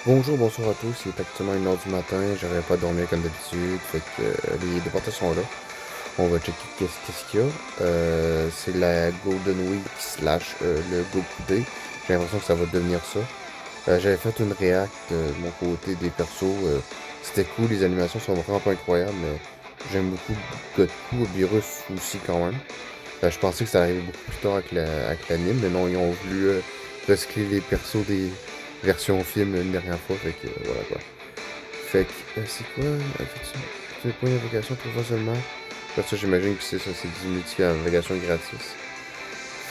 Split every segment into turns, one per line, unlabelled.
Bonjour, bonsoir à tous. Il est actuellement 1h du matin. J'aurais pas dormi comme d'habitude. Fait que les déportés sont là. On va checker qu'est-ce qu'il y a. C'est la Golden Week slash le Goku Day. J'ai l'impression que ça va devenir ça. J'avais fait une réact de mon côté des persos. C'était cool. Les animations sont vraiment pas incroyables. Mais j'aime beaucoup Goku. Beerus aussi quand même. Je pensais que ça arrivait beaucoup plus tard avec l'anime. Mais non, ils ont voulu recycler les persos des versions film une dernière fois. Fait que voilà quoi. Fait que, c'est quoi, effectivement? C'est pas une invocation pour fois seulement. Parce que j'imagine que c'est ça, c'est du multi-invocation gratis.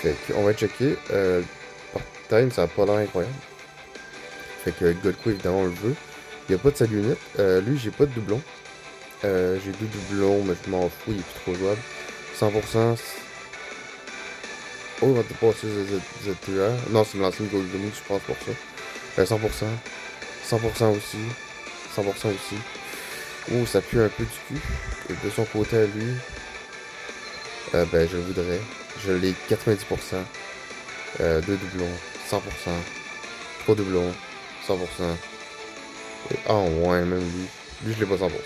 Fait que, on va checker. Par time, ça a pas l'air incroyable. Fait que Goku, évidemment, on le veut. Il n'y a pas de salut net. Lui, j'ai pas de doublon. J'ai deux doublons, mais je m'en fous, il est plus trop jouable. 100%. Oh, on va dépasser ZTR. Non, c'est l'ancienne Golden Week, je pense, pour ça. 100%. 100% aussi. 100% aussi. Oh, ça pue un peu du cul. Et de son côté à lui, ben je le voudrais. Je l'ai 90%. Deux doublons, 100%. Trois doublons, 100%. Et, ah ouais, même lui. Lui, je l'ai pas 100%. Bref.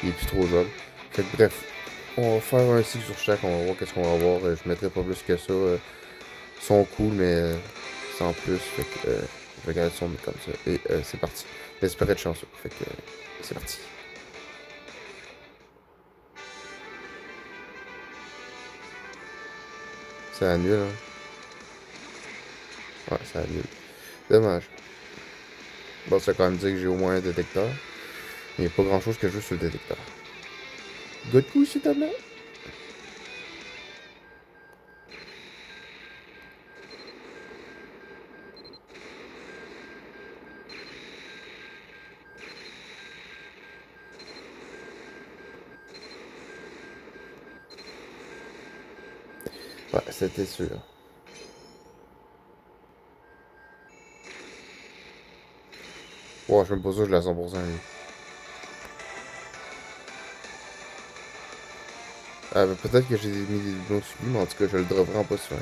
Il est plus trop jouable. Fait que bref, on va faire un cycle sur chaque, on va voir qu'est-ce qu'on va avoir. Je mettrai pas plus que ça. Ils sont cool, mais sans plus. Fait que je vais garder son comme ça. Et c'est parti. J'espère être chanceux. Fait que c'est parti. C'est annule, hein. Ouais, c'est annule. Dommage. Bon, ça veut quand même dire que j'ai au moins un détecteur. Il n'y a pas grand chose que je joue sur le détecteur. Goku, s'il te plaît. Ouais, c'était sûr. Ouais, je me pose ça, je l'ai à 100%. Lui. Peut-être que j'ai mis des doublons sur lui, mais en tout cas, je le drop vraiment pas souvent.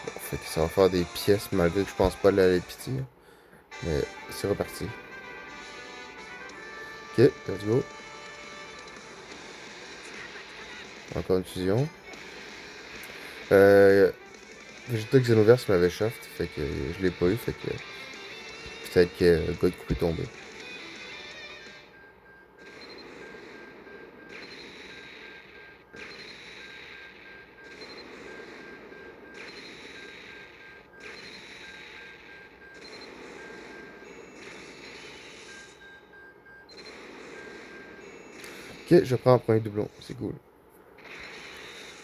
Bon, fait que ça va faire des pièces, malgré que je pense pas l'aller pitié. Mais c'est reparti. Ok, let's go. Encore une fusion. Euh, Vegeta Xenoverse m'avait shaft, fait que je l'ai pas eu, fait que peut-être que Goku est tombé. Ok, je prends un premier doublon, c'est cool.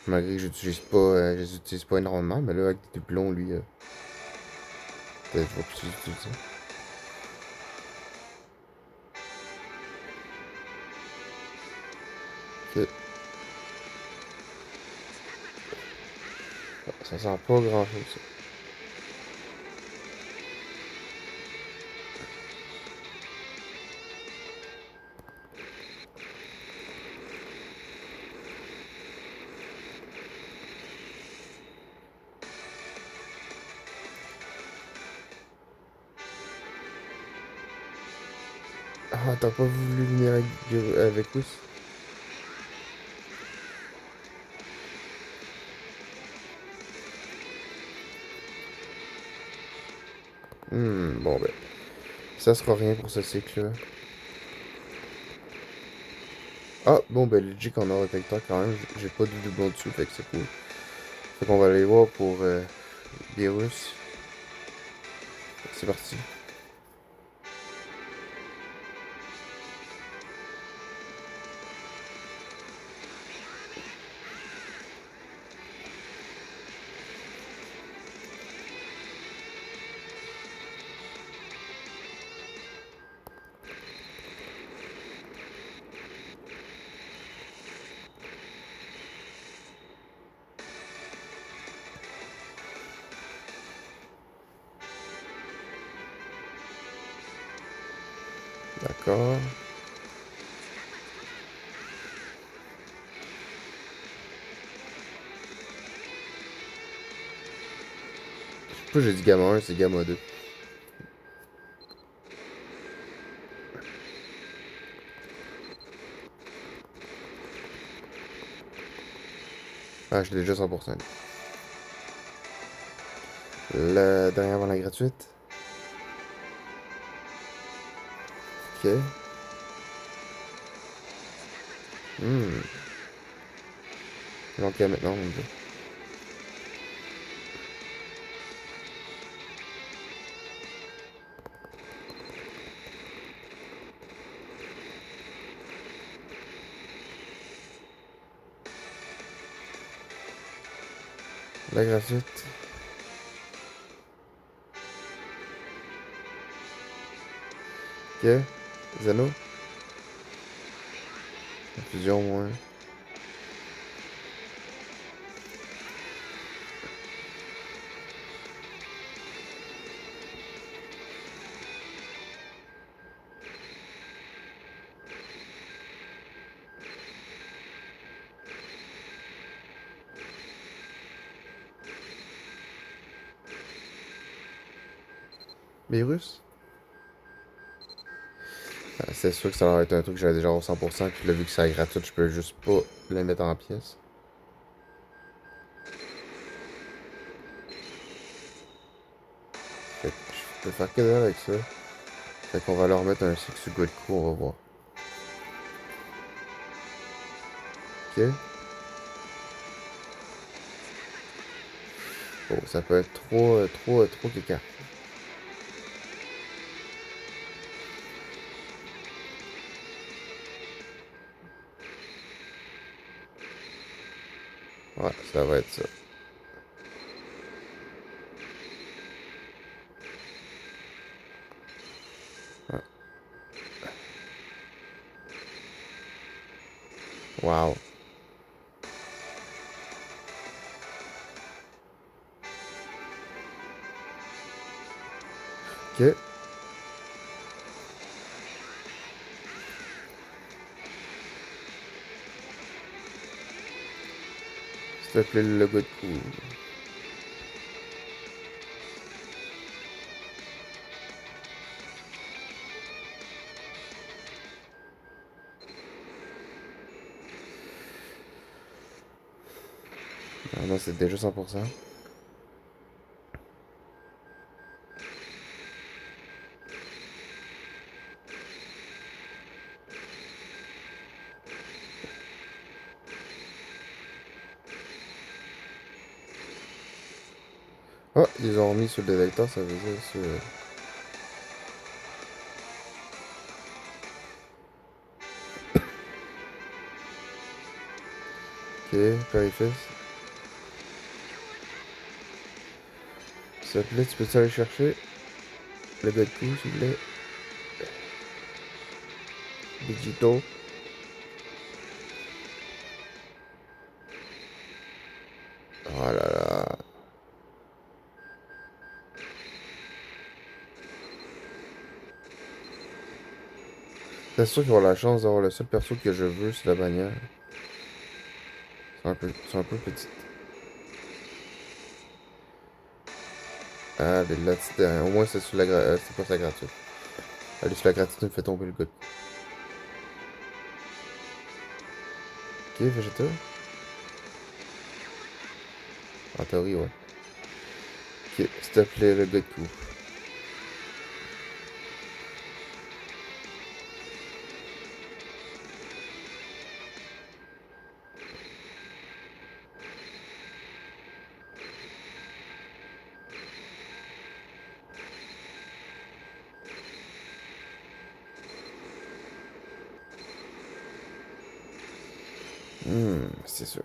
Malgré que je les utilise pas énormément, mais là, avec des doublons, lui, peut-être je vais plus les utiliser. Ok, ça sent pas grand chose, ça. Ah, t'as pas voulu venir avec Whis? Bon ben. Ça sera rien pour ce cycle-là. Ah, bon ben, legit qu'on a un détecteur quand même. J'ai pas de doublon dessus, fait que c'est cool. Fait qu'on va aller voir pour Beerus. C'est parti. D'accord. Pourquoi j'ai dit gamma 1, c'est gamma 2. Ah, je l'ai déjà 100%. La dernière avant la gratuite. Ok. Hmm. Donc maintenant, on veut. La gratuite. Ok. Zeno. Fusion, moins. Virus. Ah, c'est sûr que ça va être un truc que j'avais déjà au 100%. Puis là, vu que c'est gratuit, je peux juste pas le mettre en pièces. Fait que je peux faire que dalle avec ça. Fait qu'on va leur mettre un succès good coup, on va voir. Ok. Oh, ça peut être trop caca. Ouais, ça va être ça. Ouais. Wow. Ok. S'il te plaît, le logo de coup. Ah non, c'est déjà 100%. Oh, ils ont remis sur le détecteur, ça veut dire sur. Ok, périphérie. S'il te plaît, tu peux aller chercher le gars de coup, s'il te plaît. Digito. Oh là là. C'est sûr qu'ils vont avoir la chance d'avoir le seul perso que je veux, c'est la bannière. C'est un peu petite. Ah, mais là, au moins c'est sur la c'est pas sa gratuite. Allez, sur la gratuite, il me fait tomber le gars de coup. Ok, Vegeta. En théorie, ouais. Ok, s'il te plaît, le gars de coup. C'est sûr.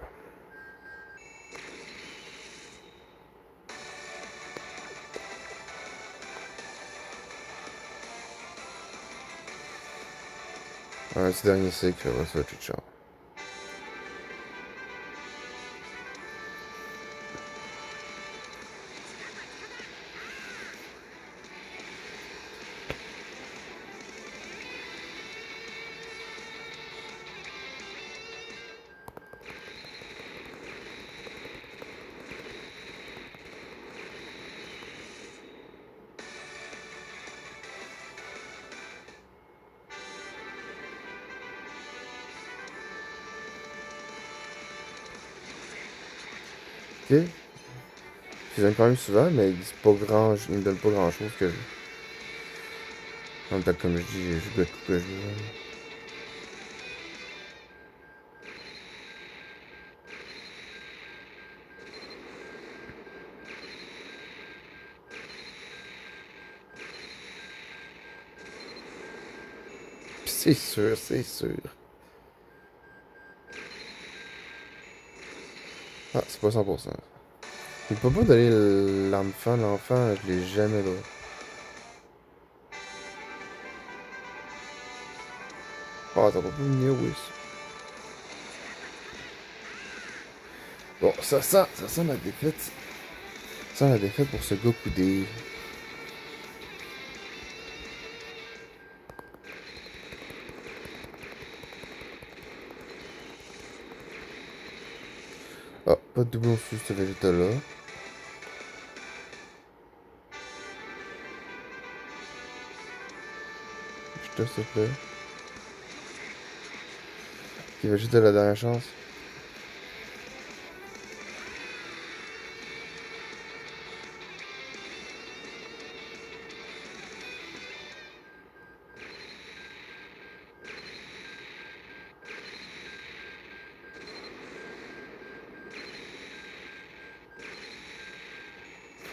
Un petit dernier cycle, ouais, ça va être tout Ok. Je fusionne quand même souvent, mais il me donne pas grand chose que je. En même temps, comme je dis, je goûte tout que je veux. Puis c'est sûr, c'est sûr. Ah, c'est pas 100%. Il peut pas donner l'enfant, je l'ai jamais donné. Ah, t'as pas pu venir, oui. Bon, ça sent la défaite. Ça sent la défaite pour ce gars coudé. Ah, pas de doublon sous ce végétal-là. Je te s'il te plaît. Ok, végétal la dernière chance.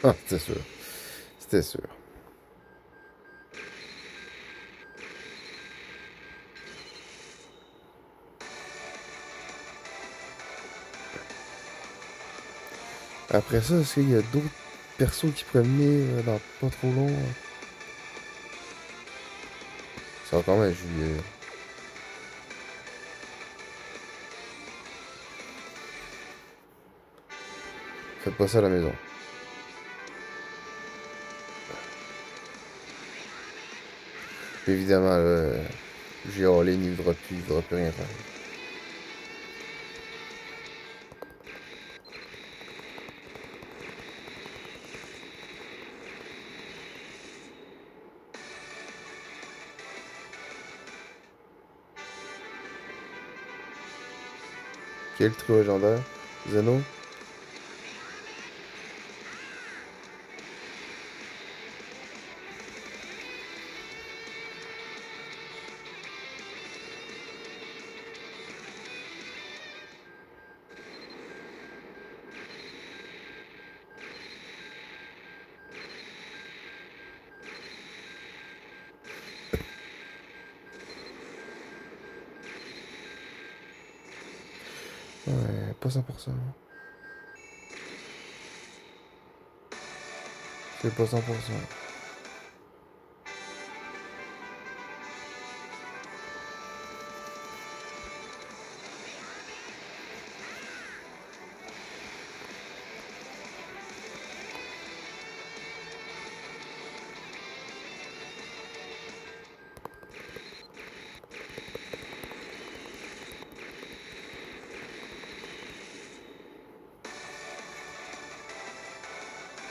Ah, c'était sûr. C'était sûr. Après ça, est-ce qu'il y a d'autres persos qui pourraient venir dans pas trop long? C'est encore même juillet. Faites pas ça à la maison. Évidemment, là, j'ai râlé, il voudra plus rien faire. Quel trio légendaire? Zeno? Ouais, pas 100%. C'est pas 100%.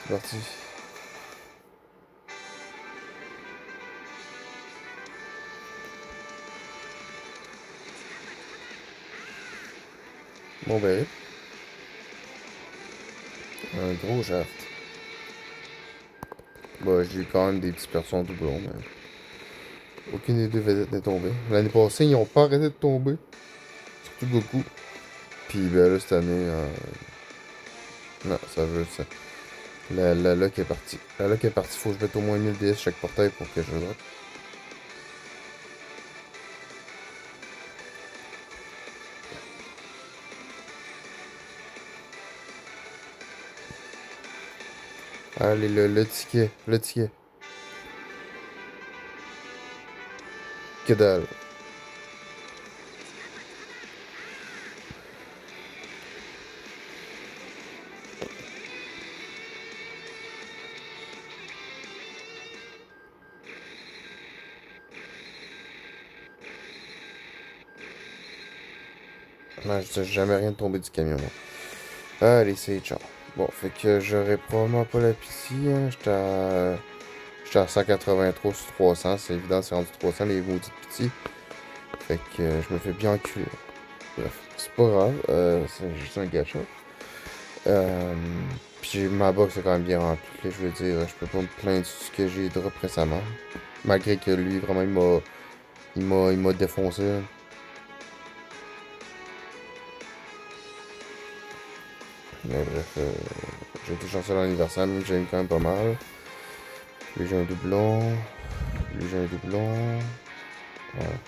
C'est parti. Bon ben, un gros shaft. Bah, j'ai quand même des petits persos en doublon, mais aucune des deux vedettes n'est tombée. L'année passée, ils ont pas arrêté de tomber. Surtout Goku. Puis ben là, cette année, non, ça veut ça. La lock est partie. La lock est partie, faut que je mette au moins 1000 DS chaque portail pour que je le drop. Allez, le ticket, le ticket. Que dalle. Non, je sais jamais rien de tomber du camion, moi. Allez, c'est ciao. Bon, fait que j'aurais probablement pas la PC, hein. J'étais à 183 sur 300, c'est évident, c'est rendu 300 les maudites petits. Fait que je me fais bien enculer. Bref, c'est pas grave, c'est juste un gâchette. Euh, Puis ma box est quand même bien remplie, là, je veux dire, je peux pas me plaindre de ce que j'ai drop récemment. Malgré que lui, vraiment, il m'a défoncé. Là. Mais bref, j'ai été chanceux dans l'anniversaire, même j'ai eu quand même pas mal. Lui, j'ai un doublon. Lui, j'ai un doublon. Ouais.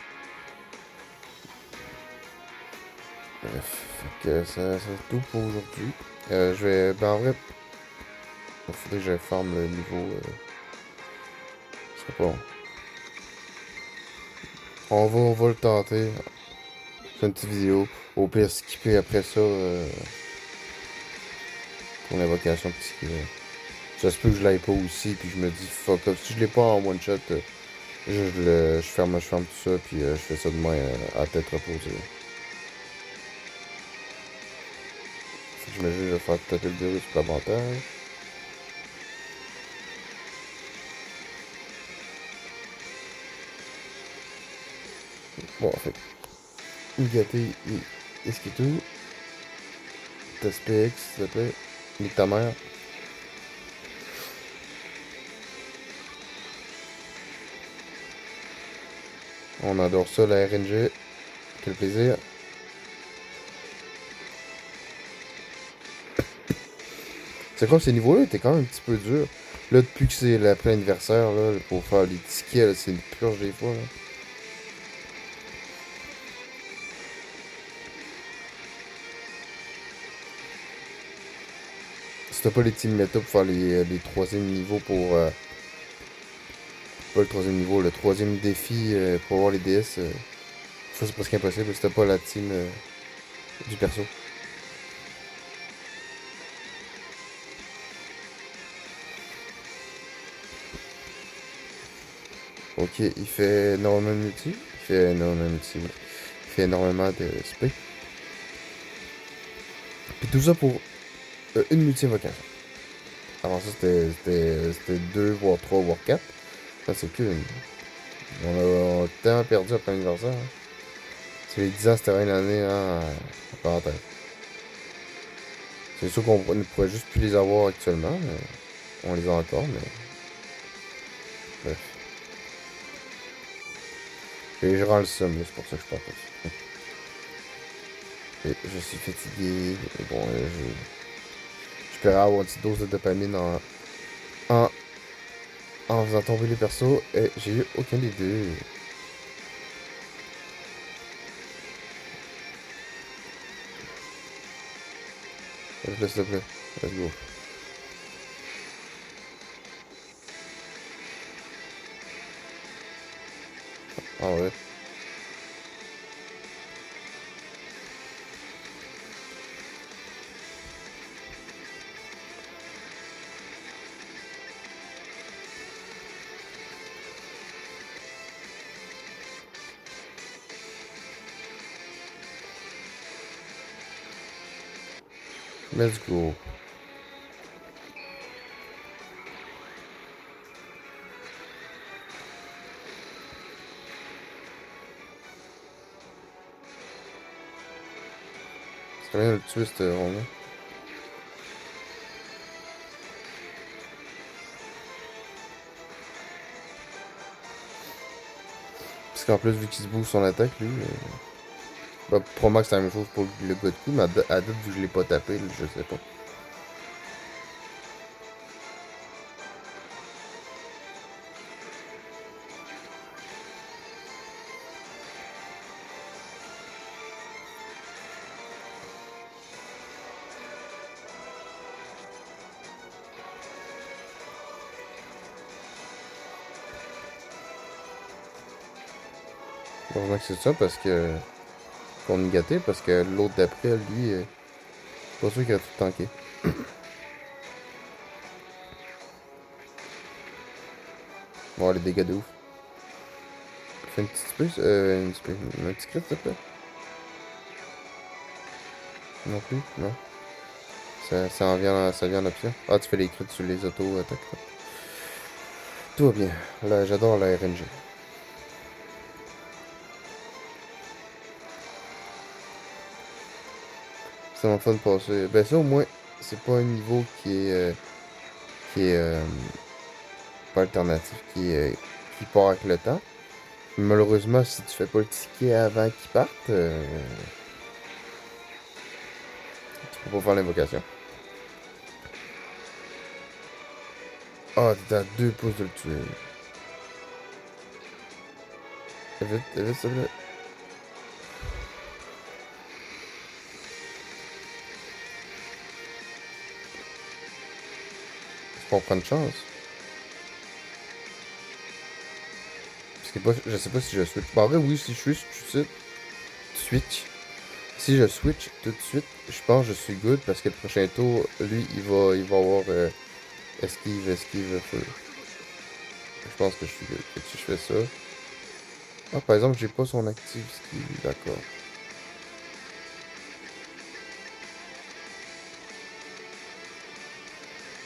Bref, fait que ça c'est tout pour aujourd'hui. Je vais. Ben en vrai, il faudrait que je farm le niveau. Ce serait pas long. On va le tenter. Faire une petite vidéo. Au pire, skipper après ça pour l'invocation petit. Ça se peut que je l'aille pas aussi, puis je me dis fuck up. Si je l'ai pas en one shot, je ferme tout ça, puis je fais ça demain à tête reposée. Fait que j'imagine que je vais faire taper le virus supplémentaire. Bon, fait que, gâté, est-ce qu'il est tout? Test PX, s'il te plaît. Nique ta mère. On adore ça, la RNG. Quel plaisir. C'est comme ces niveaux-là étaient quand même un petit peu durs. Là, depuis que c'est l'après-anniversaire, là, pour faire les tickets, là, c'est une purge des fois. Là. Si t'as pas les team meta pour faire les troisièmes niveaux pour. Pas le troisième niveau, le troisième défi pour avoir les DS, ça c'est presque impossible si t'as pas la team du perso. Ok, il fait énormément de multi. Il fait énormément de multi, oui. Il fait énormément de spé. Puis tout ça pour une multi-invocation. Avant ça, c'était 2, voire 3, voire 4. Ça, c'est qu'une. On a tellement perdu après l'anniversaire. Hein. C'est les 10 ans, c'était une année, hein, en parenthèse. C'est sûr qu'on ne pourrait juste plus les avoir actuellement, mais on les a encore, mais bref. Et je rends le somme, c'est pour ça que je parle pas. Et je suis fatigué, et bon, j'espérais avoir une petite dose de dopamine en, en faisant tomber les persos, et j'ai eu aucun des deux. S'il te plaît, let's go. Ah ouais. Let's go. C'est combien de le tuer, ce rond-là? Parce qu'en plus, vu qu'il se bouge son attaque, lui, bah, probablement que c'est la même chose pour le gars de coup, mais à date, vu que je l'ai pas tapé, là, je sais pas. Heureusement que c'est ça, parce que. Qu'on est gâté, parce que l'autre d'après, lui, pas sûr qu'il a tout tanké. Bon, les dégâts de ouf. Fais une petite space, un petit crit, s'il te plaît. Non plus, non. Ça vient en option. Ah, tu fais les crits sur les auto-attaques. Tout va bien. Là, j'adore la RNG. C'est mon fun de passer. Ben ça, au moins, c'est pas un niveau qui est pas alternatif, qui part avec le temps. Malheureusement, si tu fais pas le ticket avant qu'il parte, tu peux pas faire l'invocation. Ah, t'es à 2 pouces de le tuer. Vite, s'il te plaît. C'est pour prendre chance. Parce que je sais pas si je switch. Bah, en vrai, oui, si je switch tout de suite, si je switch tout de suite, je pense que je suis good parce que le prochain tour, lui, il va avoir esquive, full. Je pense que je suis good. Fait que si je fais ça. Ah, par exemple, j'ai pas son active ski, d'accord.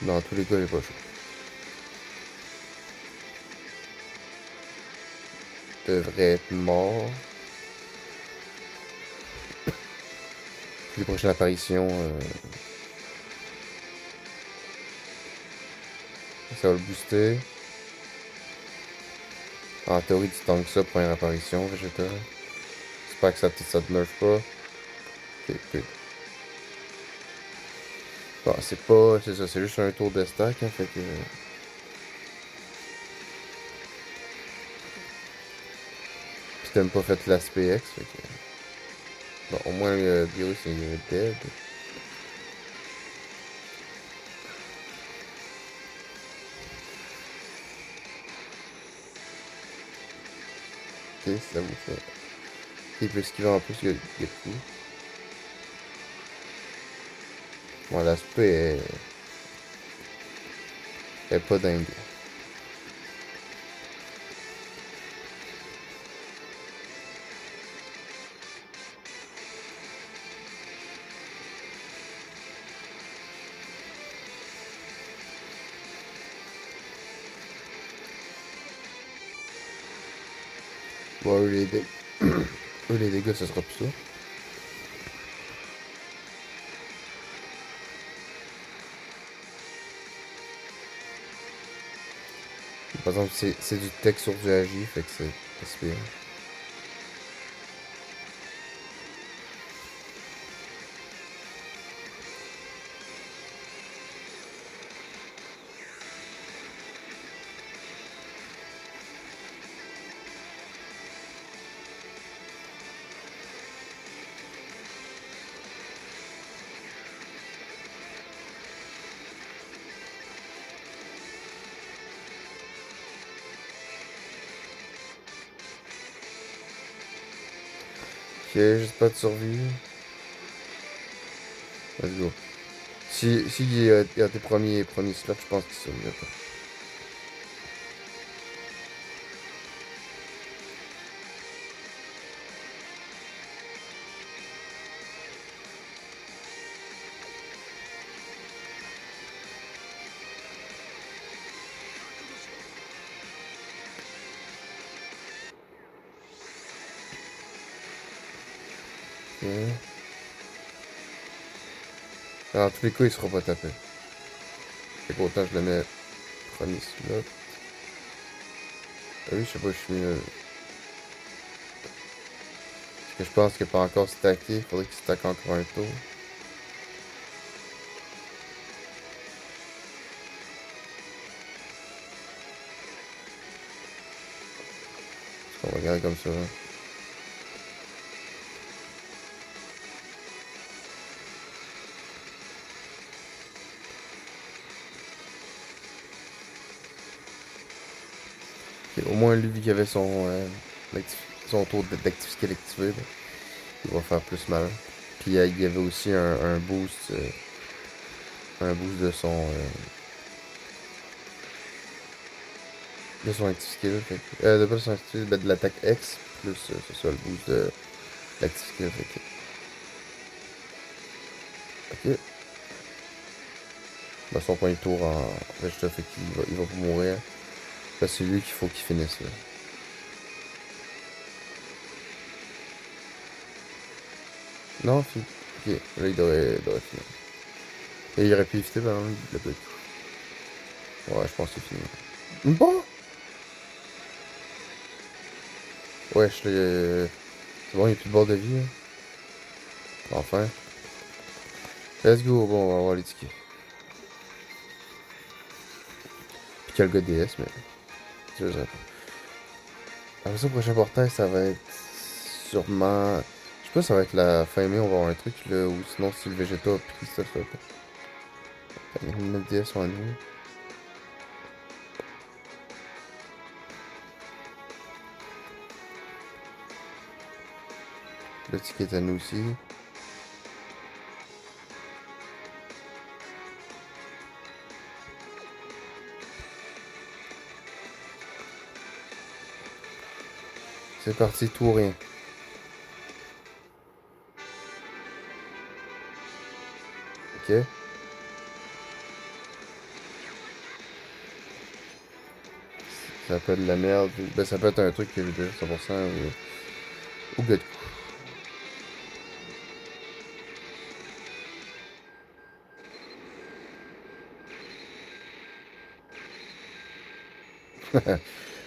Dans tous les cas, j'ai pas chaud. Devrait être mort. Les prochaines apparitions, ça va le booster. En théorie, tu tanks ça, première apparition, Vegeta. J'espère que ça te nerf pas. Ok, good. Bon, c'est pas. C'est ça, c'est juste un tour de stack, hein, fait que. Puis t'as même pas fait l'aspect X, fait que. Bon, au moins le virus est dead. Ok, ça vous fait. Il peut esquiver en plus, il y a de coups. Bon, l'aspect est pas dingue. Bon, eux, les dégâts, ça sera plus ça. Par exemple, c'est du texte sur du agi, fait que c'est pas si pire. Ok, juste pas de survie. Let's go. Si il y a tes premiers slots, je pense qu'il survivra pas. Ok. Alors, en tous les cas, il sera pas tapé. Fait qu'autant je le mets premier slot. Ah oui, je sais pas, je suis mieux. Parce que je pense qu'il n'est pas encore stacké. Il faudrait qu'il stack encore un tour. On va regarder comme ça. Ok, au moins, lui, vu qu'il avait son tour d'activité activé, là, il va faire plus mal. Puis il y avait aussi un boost de son active skill. De pas de son active skill, mais de l'attaque X, plus c'est ça le boost de l'active skill. Ok. Bah, son premier tour en Vegeta, fait qu'il va pas mourir. Là, c'est lui qu'il faut qu'il finisse là. Non, ok, là il devrait finir. Et il aurait pu éviter par exemple le but. Ouais, je pense que c'est fini. Bon! Ouais, je l'ai. C'est bon, il n'y a plus de bord de vie. Hein. Enfin. Let's go, bon, on va voir les tickets. Puis quel gars DS, mais. C'est ça. Après ça, le prochain portail, ça va être. Sûrement. Je sais pas si ça va être la fin mai, on va avoir un truc là. Ou sinon, si le Vegeta a pris ça, ça va pas. Attends, notre DS en nous. Le ticket est à nous aussi. C'est parti, tout ou rien. Ok. Ça peut être de la merde. Ben, ça peut être un truc que j'ai déjà 100% ou good.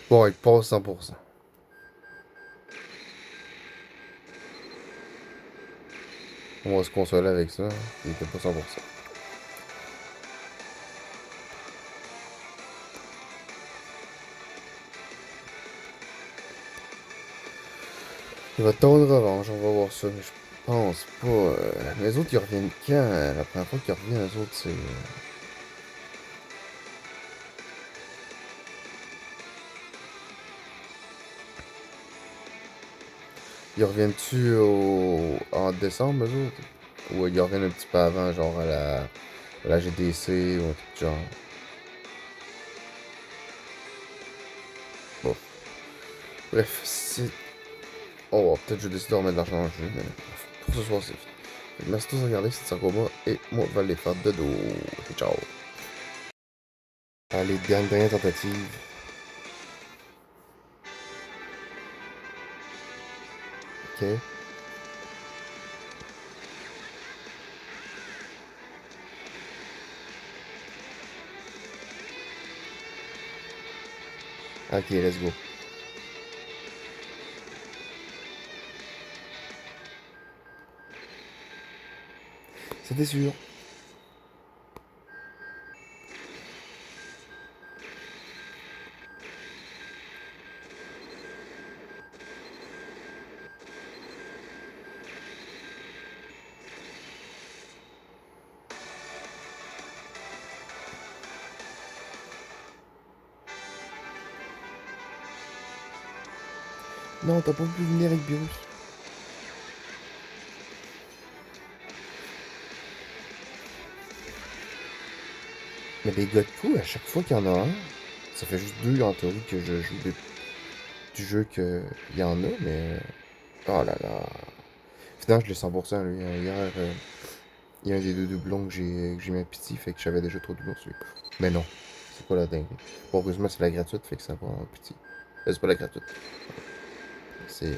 Bon, il passe 100%. On va se consoler avec ça. Hein. Il était pas 100%. Il va tendre revanche, on va voir ça. Mais je pense pas. Les autres, ils reviennent quand? La première fois qu'ils reviennent, les autres, c'est. Ils reviennent-tu en décembre, eux autres? Ou ils reviennent un petit peu avant, genre à la GDC ou un truc du genre? Bon. Bref, c'est. Oh, peut-être je décide de remettre de l'argent dans le jeu, mais pour ce soir, c'est fini. Merci de tous regarder, c'est Sarkoma, et moi, je vais aller faire de dos. Et ciao. Allez, dernière tentative. Ok. Ok, let's go. C'était sûr. Non, t'as pas pu venir avec Beerus. Mais les gars de coup, à chaque fois qu'il y en a un, ça fait juste deux en théorie que je joue du jeu qu'il y en a, mais. Oh là là. Finalement, je l'ai 100% lui. Hier, il y a un des deux doublons que j'ai mis à pitié, fait que j'avais déjà trop de doublons sur lui. Mais non, c'est pas la dingue. Bon, heureusement, c'est la gratuite, fait que ça va en pitié. C'est pas la gratuite. C'est.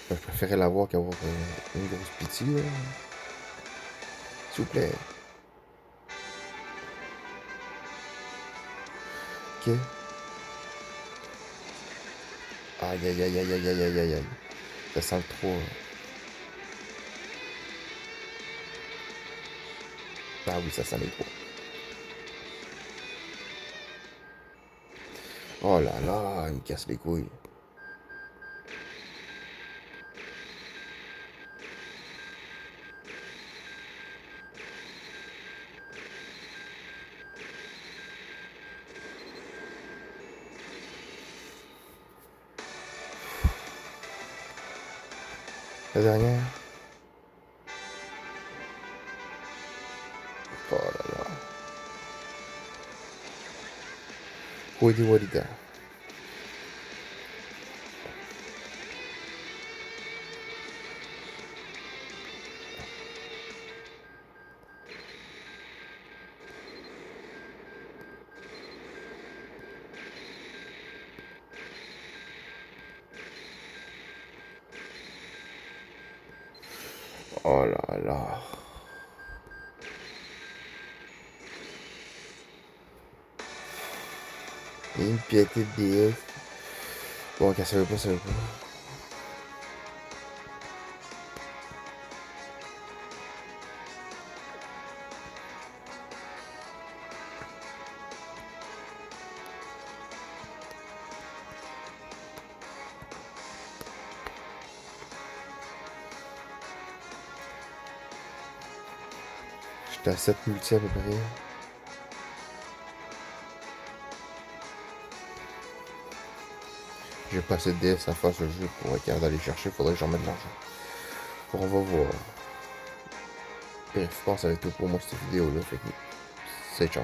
Je préférais l'avoir qu'avoir une grosse pitié, là. S'il vous plaît. Ok. Aïe aïe aïe aïe aïe aïe aïe aïe aïe. Ça sent le trop. Ah oui, ça sent les trop. Oh là là, il me casse les couilles. La dernière. Oh là là. Wadi Wadida. Oh là là. Une piété de DS. Bon, ok, ça veut pas, ça veut pas. J'étais à 7 multi à peu près. J'ai pas assez de DS à faire ce jeu pour être capable d'aller chercher. Faudrait que j'en mette de l'argent. On va voir. Bref, je pense que ça va être tout pour moi cette vidéo là. Fait que c'est ciao.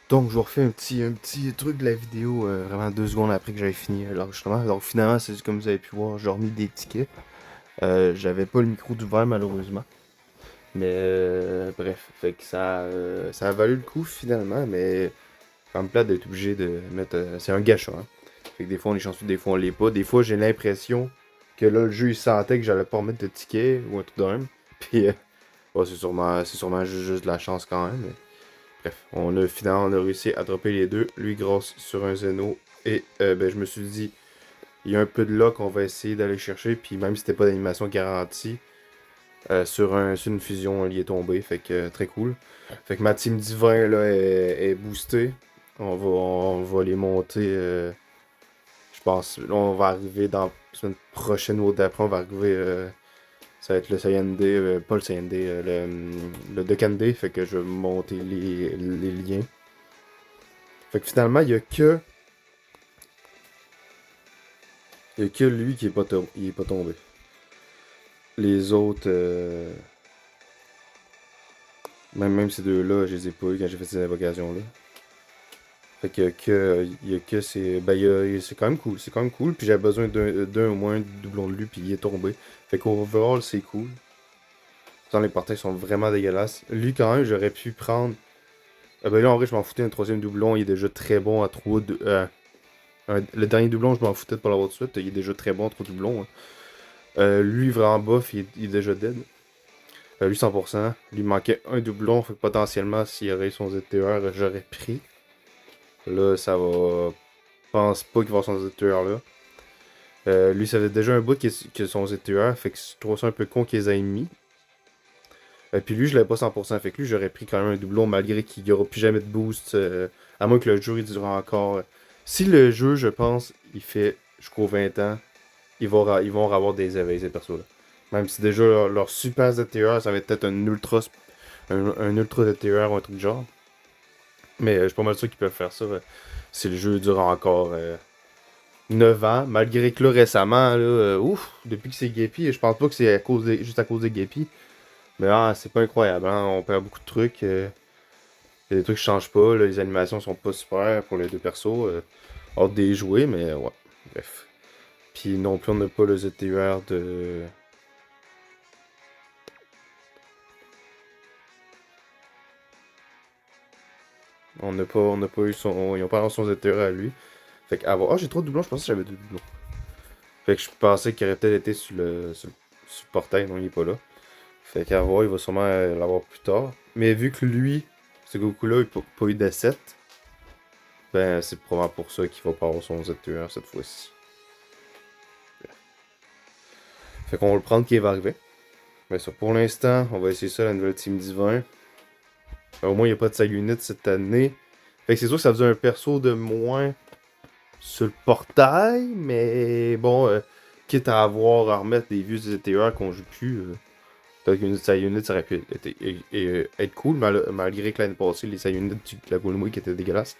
Donc, je vous refais un petit truc de la vidéo, vraiment 2 secondes après que j'avais fini l'enregistrement. Donc, finalement, c'est comme vous avez pu voir, j'ai remis des tickets. J'avais pas le micro d'ouvert, malheureusement. Mais, bref, fait que ça a valu le coup, finalement, mais ça me plate d'être obligé de mettre. C'est un gâchis, hein. Fait que des fois, on est chanceux, des fois, on l'est pas. Des fois, j'ai l'impression que là, le jeu, il sentait que j'allais pas remettre de tickets ou un truc de même. Puis, ouais, c'est sûrement juste de la chance quand même. Bref, finalement on a réussi à dropper les deux. Lui grâce sur un Zeno. Et ben, je me suis dit, il y a un peu de luck, on va essayer d'aller chercher. Puis même si c'était pas d'animation garantie, sur une fusion, il est tombé. Fait que très cool. Fait que ma team divin là est boostée. On va les monter. Je pense. Là, on va arriver dans la semaine prochaine ou d'après, on va arriver. Ça va être le Saiyan D, pas le Saiyan D, le Dokkan D. Fait que je vais monter les liens. Fait que finalement, il y a que lui qui est pas, il est pas tombé. Les autres, même ces deux-là, je les ai pas eu quand j'ai fait ces invocations-là. Fait qu'il y a que c'est. Ben, c'est quand même cool. C'est quand même cool. Puis j'avais besoin d'un au moins doublon de lui, puis il est tombé. Fait qu'overall, c'est cool. Pourtant, les portails sont vraiment dégueulasses. Lui, quand même, j'aurais pu prendre. Ah ben là, en vrai, je m'en foutais. Un troisième doublon, il est déjà très bon à 3. Le dernier doublon, je m'en foutais de pas l'avoir de suite. Il est déjà très bon à 3 doublons, hein. Lui, vraiment buff, il est déjà dead. Lui, 100%. Lui, manquait un doublon. Fait que potentiellement, s'il y aurait eu son ZTR, j'aurais pris. Là, ça va. Je pense pas qu'il va avoir son ZTR là. Lui, ça fait déjà un bout que son ZTR. Fait que je trouve ça un peu con qu'ils aient mis. Puis lui, je l'avais pas 100%. Fait que lui, j'aurais pris quand même un doublon malgré qu'il n'y aura plus jamais de boost. À moins que le jeu il dure encore. Si le jeu, je pense, il fait jusqu'aux 20 ans, ils vont avoir des éveils, ces persos-là. Même si déjà leur super ZTR, ça va être peut-être un ultra ZTR ou un truc du genre. Mais je suis pas mal sûr qu'ils peuvent faire ça. Si le jeu dure encore 9 ans. Malgré que là, récemment, là, ouf, depuis que c'est Guépy, je pense pas que c'est juste à cause de Guépy. Mais c'est pas incroyable, hein. On perd beaucoup de trucs. Y a des trucs qui changent pas. Là, les animations sont pas super pour les deux persos. Hâte de les jouer, mais ouais. Bref. Puis non plus, on n'a pas le ZTR de. On n'a pas eu son. Ils ont pas son ZTR à lui. Fait que avoir. J'ai trop de doublons, je pensais que j'avais deux doublons. Fait que je pensais qu'il aurait peut-être été sur le portail, non, il est pas là. Fait qu'à voir, il va sûrement l'avoir plus tard. Mais vu que lui, ce Goku-là, il n'a pas eu d'asset, ben c'est probablement pour ça qu'il va pas avoir son ZTR cette fois-ci. Fait qu'on va le prendre qui va arriver. Mais ça, pour l'instant, on va essayer ça, la nouvelle Team Divin. Au moins, il n'y a pas de side unit cette année. Fait que c'est sûr que ça faisait un perso de moins sur le portail, mais bon, quitte à avoir à remettre des vieux ZTR qu'on joue plus, peut-être qu'une side unit ça aurait pu être cool, malgré que l'année passée, les side units de la Golden Week étaient dégueulasses.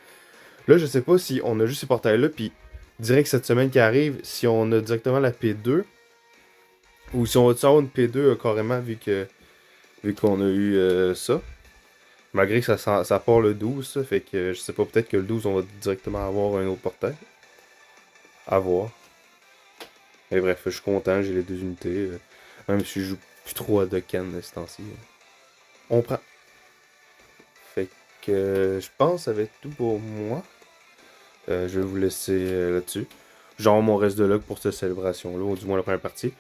Là, je sais pas si on a juste ces portails-là, puis direct cette semaine qui arrive, si on a directement la P2, ou si on va avoir une P2 carrément, vu qu'on a eu ça. Malgré que ça part le 12, ça, fait que je sais pas, peut-être que le 12, on va directement avoir un autre portail. À voir. Mais bref, je suis content, j'ai les deux unités. Même si je joue plus trop à Dokkan ce temps-ci. On prend. Fait que je pense que ça va être tout pour moi. Je vais vous laisser là-dessus. Genre mon reste de luck pour cette célébration-là, ou du moins la première partie.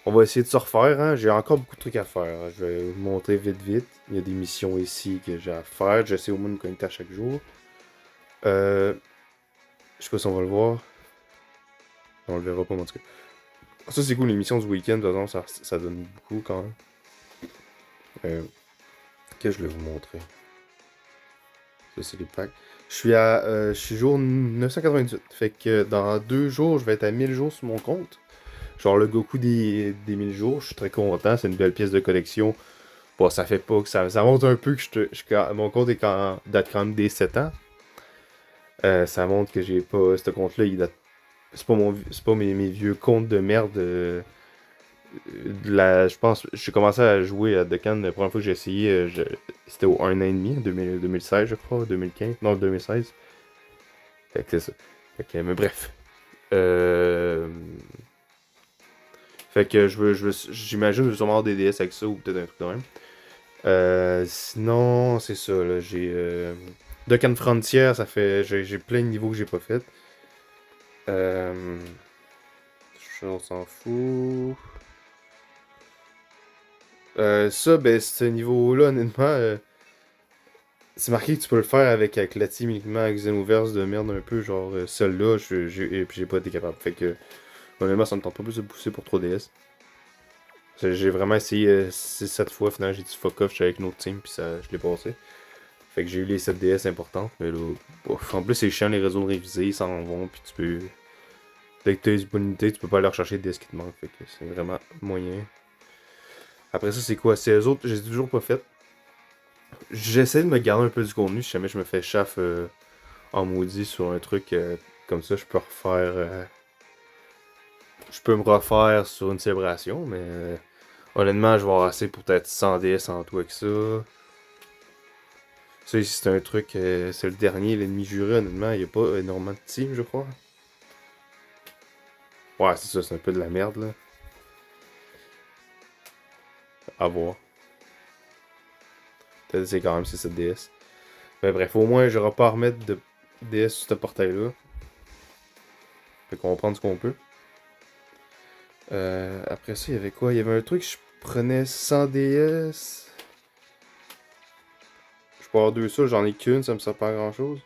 On va essayer de se refaire, hein. J'ai encore beaucoup de trucs à faire, hein. Je vais vous montrer vite vite. Il y a des missions ici que j'ai à faire. J'essaie au moins de me connecter à chaque jour. Je sais pas si on va le voir. On le verra pas, en tout cas. Ça, c'est cool, les missions du week-end, de toute façon, ça donne beaucoup quand même. Que je vais vous montrer. Ça, c'est les packs. Je suis jour 998. Fait que dans 2 jours, je vais être à 1000 jours sur mon compte. Genre le Goku des 1000 jours, je suis très content. C'est une belle pièce de collection. Bon, ça fait pas que ça montre un peu que mon compte date quand même des 7 ans. Ça montre que j'ai pas. Ce compte-là, il date. C'est pas mes vieux comptes de merde
Je pense, j'ai commencé à jouer à Dokkan la première fois que j'ai essayé, c'était au 1 an et demi, 2016 je crois, 2015, non 2016. Fait que c'est ça. Fait que, mais bref. Euh... Fait que j'imagine que je vais sûrement avoir des DS avec ça ou peut-être un truc de même. Sinon, c'est ça, là, j'ai... Dokkan Frontier, ça fait... J'ai plein de niveaux que j'ai pas fait. Euh... On s'en fout. Ça, ben, ce niveau-là, honnêtement, c'est marqué que tu peux le faire avec la team uniquement avec Xenoverse de merde un peu, genre celle-là, et puis j'ai pas été capable. Fait que, honnêtement, ça me tente pas plus de pousser pour 3DS. J'ai vraiment essayé 6-7 fois, finalement j'ai dit fuck off, j'étais avec une autre team, puis ça, je l'ai passé. Fait que j'ai eu les 7DS importantes, mais là, bof. En plus c'est chiant, les réseaux révisés, ils s'en vont, puis tu peux... Dès que t'as une bonne unité, tu peux pas aller rechercher des DS qui te manquent, fait que c'est vraiment moyen. Après ça, c'est quoi? C'est eux autres, j'ai toujours pas fait. J'essaie de me garder un peu du contenu si jamais je me fais chaff en maudit sur un truc comme ça, je peux refaire. Je peux me refaire sur une célébration, mais honnêtement, je vais avoir assez pour peut-être 100 DS en tout avec ça. Ça ici, c'est un truc, c'est le dernier, l'ennemi juré, honnêtement, il n'y a pas énormément de team, je crois. Ouais, c'est ça, c'est un peu de la merde, là. À voir. Peut-être que c'est quand même c'est cette DS. Mais bref, au moins, j'aurai pas à remettre de DS sur ce portail-là. Fait qu'on va prendre ce qu'on peut. Après ça, il y avait quoi? Il y avait un truc, je prenais 100 DS. Je peux avoir deux ça, j'en ai qu'une, ça me sert pas à grand chose.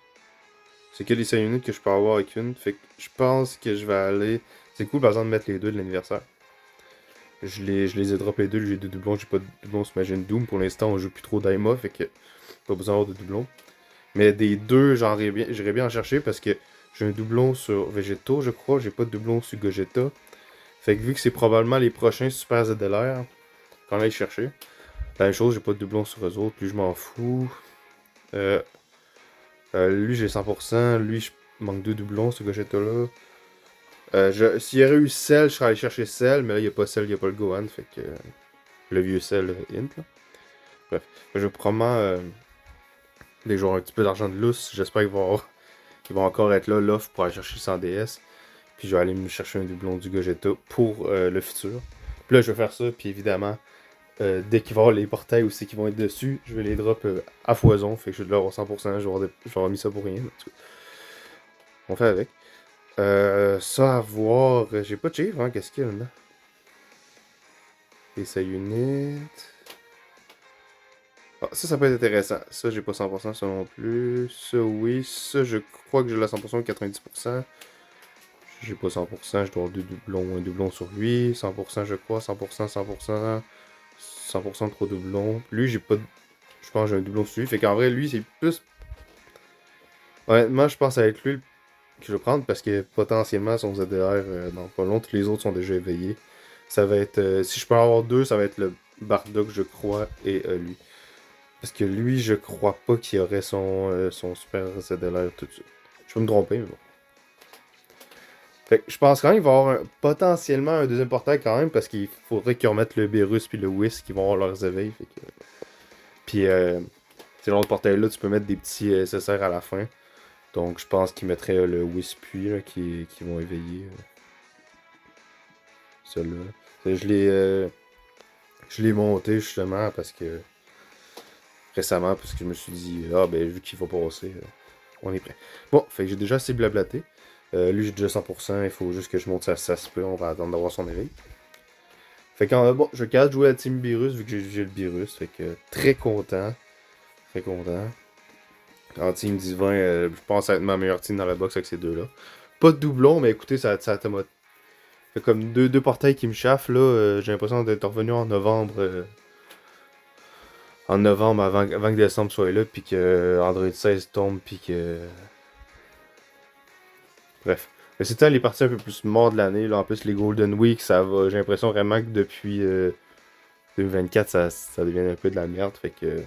C'est que les 5 minutes que je peux avoir avec une. Fait que je pense que je vais aller. C'est cool par exemple de mettre les deux de l'anniversaire. Je les ai drop les deux, j'ai deux doublons, j'ai pas de doublons sur ma chaîne Doom. Pour l'instant, on joue plus trop Daima, fait que pas besoin d'avoir de doublons. Mais des deux, j'irais bien en chercher parce que j'ai un doublon sur Vegeto, je crois. J'ai pas de doublon sur Gogeta. Fait que vu que c'est probablement les prochains Super ZLR, quand on aille chercher. La même chose, j'ai pas de doublon sur eux autres, lui je m'en fous. Euh, lui j'ai 100%, lui je manque deux doublons ce Gogeta là. S'il y aurait eu Cell, je serais allé chercher Cell, mais là il y a pas Cell, il y a pas le Gohan, fait que le vieux Cell Int là. Bref, je vais probablement les jouer un petit peu d'argent de lousse, j'espère qu'ils vont encore être là, l'offre pour aller chercher 100 DS. Puis je vais aller me chercher un doublon du Gogeta pour le futur. Puis là je vais faire ça, puis évidemment, dès qu'il va y avoir les portails aussi qui vont être dessus, je vais les drop à foison. Fait que je vais de l'avoir 100%, je vais avoir mis ça pour rien. En tout cas, on fait avec. Ça à voir. J'ai pas de chiffre, hein, qu'est-ce qu'il y a là-dedans? Essay unit. Ah, ça peut être intéressant. Ça, j'ai pas 100%, ça non plus. Ça, oui. Ça, je crois que j'ai la 100% ou 90%. J'ai pas 100%, je dois avoir deux doublons, un doublon sur lui. 100%, je crois. 100%, 100%. 100% trop doublons. Lui, j'ai pas. Je pense que j'ai un doublon sur lui. Fait qu'en vrai, lui, c'est plus. Honnêtement, je pense avec lui que je vais prendre parce que potentiellement son ZDR dans pas long, tous les autres sont déjà éveillés. Ça va être. Si je peux en avoir deux, ça va être le Bardock, je crois, et lui. Parce que lui, je crois pas qu'il aurait son super ZDR tout de suite. Je peux me tromper, mais bon. Fait que je pense quand même qu'il va y avoir potentiellement un deuxième portail quand même parce qu'il faudrait qu'ils remettent le Beerus puis le Whis qui vont avoir leurs éveils. Fait que... Puis, c'est l'autre portail là, tu peux mettre des petits SSR à la fin. Donc, je pense qu'ils mettraient le Wisp qui vont éveiller celui-là. Je l'ai monté justement parce que récemment, parce que je me suis dit, ah ben vu qu'il va passer, on est prêt. Bon, fait que j'ai déjà assez blablaté. Lui, j'ai déjà 100%, il faut juste que je monte ça se peut, on va attendre d'avoir son éveil. Fait que bon, je vais jouer à Team Beerus vu que j'ai le Beerus, fait que très content. Très content. En team divin, je pense être ma meilleure team dans la box avec ces deux-là. Pas de doublon, mais écoutez, ça m'a fait comme deux portails qui me chaffent là. J'ai l'impression d'être revenu en novembre. En novembre avant que décembre soit là, puis que Android 16 tombe, puis que. Bref. Mais c'était les parties un peu plus mortes de l'année. Là. En plus, les Golden Week, ça va. J'ai l'impression vraiment que depuis 2024, ça devient un peu de la merde. Fait que.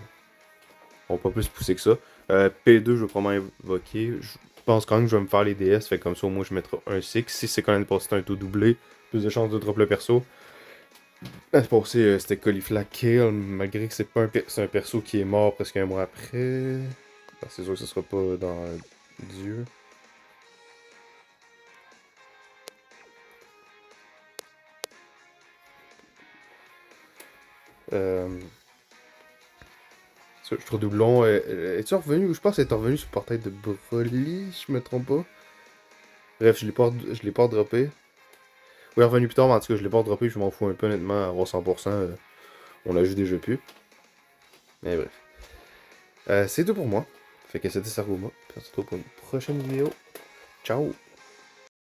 On va pas plus pousser que ça. P2, je vais probablement invoquer. Je pense quand même que je vais me faire les DS. Fait comme ça, au moins, je mettrai un 6. Si c'est quand même passé un taux doublé, plus de chances de drop le perso. C'est passé, c'était Caulifla Kale, malgré que c'est pas c'est un perso qui est mort presque un mois après. C'est sûr que ce sera pas dans Dieu. Euh, je trouve doublon. Es-tu revenu? Je pense que t'es revenu sur le portail de Broly, si je me trompe pas. Bref, je l'ai pas droppé. Oui, revenu plus tard, mais en tout cas, je l'ai pas droppé, je m'en fous un peu honnêtement, à avoir 100%. On l'a juste déjà plus. Mais bref. C'est tout pour moi. Fait que c'était Saruma. Puis on se retrouve pour une prochaine vidéo. Ciao!